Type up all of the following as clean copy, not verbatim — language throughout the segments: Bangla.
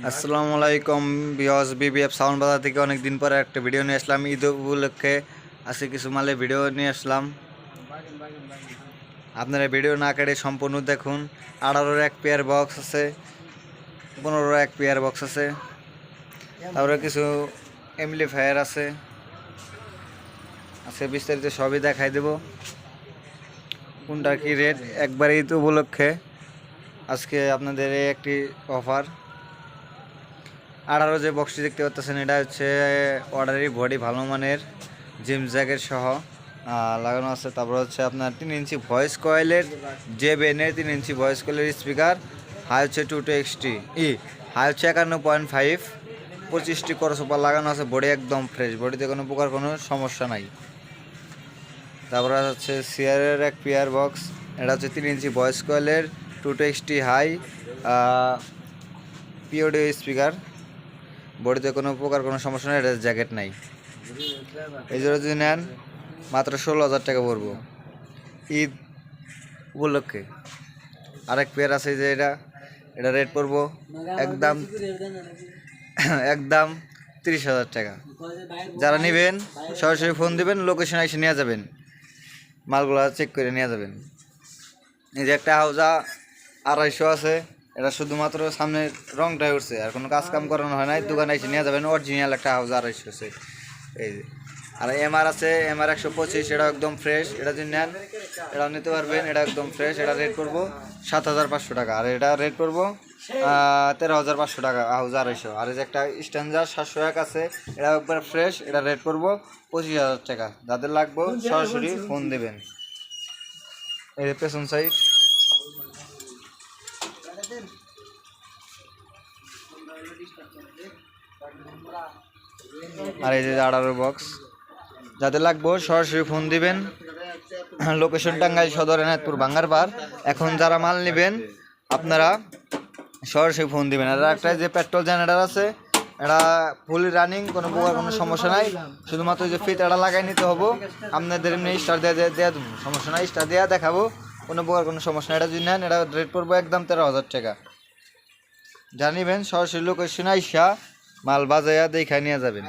আসসালামু আলাইকুম বিয়স বিবিএফ সাউন্ড বাজার থেকে অনেক দিন পরে একটা ভিডিও নিয়ে আসলাম। ঈদ উপলক্ষে আজকে কিছু মালে ভিডিও নিয়ে আসলাম। আপনারা ভিডিও না কেটে সম্পূর্ণ দেখুন। 18-এর এক পেয়ার বক্স আছে, 15-এর এক পেয়ার বক্স আছে, তারপরে কিছু এমপ্লিফায়ার আছে। আজকে বিস্তারিত সবই দেখাই দেব। কোনটার কি রেট একবারে ঈদ উপলক্ষে আজকে আপনাদের এই একটি অফার। 18 যে বক্সটি দেখতে পাচ্ছেন এটা হচ্ছে অর্ডারি বডি ভালো মানের জিম জ্যাকেট সহ লাগানো আছে। তারপর হচ্ছে আপনার 3 ইঞ্চি ভয়েস কয়েলের যে বেনের 3 ইঞ্চি ভয়েস কয়েলের স্পিকার। হাই হচ্ছে 220 হাই হচ্ছে 51.5, 25টি করসোপার লাগানো আছে। বডি একদম ফ্রেশ, বডিতে কোনো প্রকার কোনো সমস্যা নাই। তারপরে হচ্ছে সিআরের এক পেয়ার বক্স, এটা হচ্ছে 3 ইঞ্চি ভয়েস কয়েলের 220 হাই পিওডি স্পিকার। বডিতে কোনো প্রকার কোনো সমস্যা নেই, এটা জ্যাকেট নাই। এই জন্য যদি নেন মাত্র 16,000 টাকা পড়বো ঈদ উপলক্ষে। আরেক পেয়ার আছে যে এটা রেট পড়বো একদম একদম 30,000 টাকা। যারা নেবেন সরাসরি ফোন দিবেন, লোকেশন এসে নিয়ে যাবেন, মালগুলো চেক করে নিয়ে যাবেন। এই যে একটা হাউজা 250 আছে, এটা শুধুমাত্র সামনের রংটাই উঠছে, আর কোনো কাজ কাম করানো হয় নাই। দোকানে এসে নিয়ে যাবেন, অরিজিনাল একটা হাউজা 250 আছে। এই যে আর এমআর আছে, এমআর 125, এটা একদম ফ্রেশ। এটা যদি নেন এটাও নিতে পারবেন, এটা একদম ফ্রেশ। এটা রেট করবো 7,500 টাকা, আর এটা রেট করবো 13,500 টাকা হাউজা 250। আর এই যে একটা স্ট্যান্ডার 701 আছে, এটা একবার ফ্রেশ, এটা রেট করবো 25,000 টাকা। যাদের লাগবে সরাসরি ফোন দেবেন। এই যে পেছন সাইড, আর এই যে 18 বক্স। যাদের লাগবে সরাসরি ফোন দিবেন। লোকেশন টাঙ্গাইল সদর, এনায়তপুর, বাঙ্গারপাড়। এখন যারা মাল নেবেন আপনারা সরাসরি ফোন দিবেন। আর একটা যে পেট্রোল জেনারেটর আছে, এটা ফুলি রানিং, কোনো প্রকার কোনো সমস্যা নাই। শুধুমাত্র যে ফিতাটা লাগাই নিতে হবো। আপনাদের এমনি স্টার দেওয়া দেবো, সমস্যা নাই, স্টার দেওয়া দেখাবো, কোনো প্রকার কোনো সমস্যা নাই। এটা যদি নেন এটা রেট পড়বো একদম 13,000 টাকা। জানিবেন সরাসরি লোকেশন আইসা মাল বাজাইয়া দেখা নিয়ে যাবেন।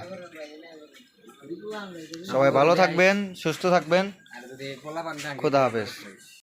সবাই ভালো থাকবেন, সুস্থ থাকবেন, খোদা হাফেজ।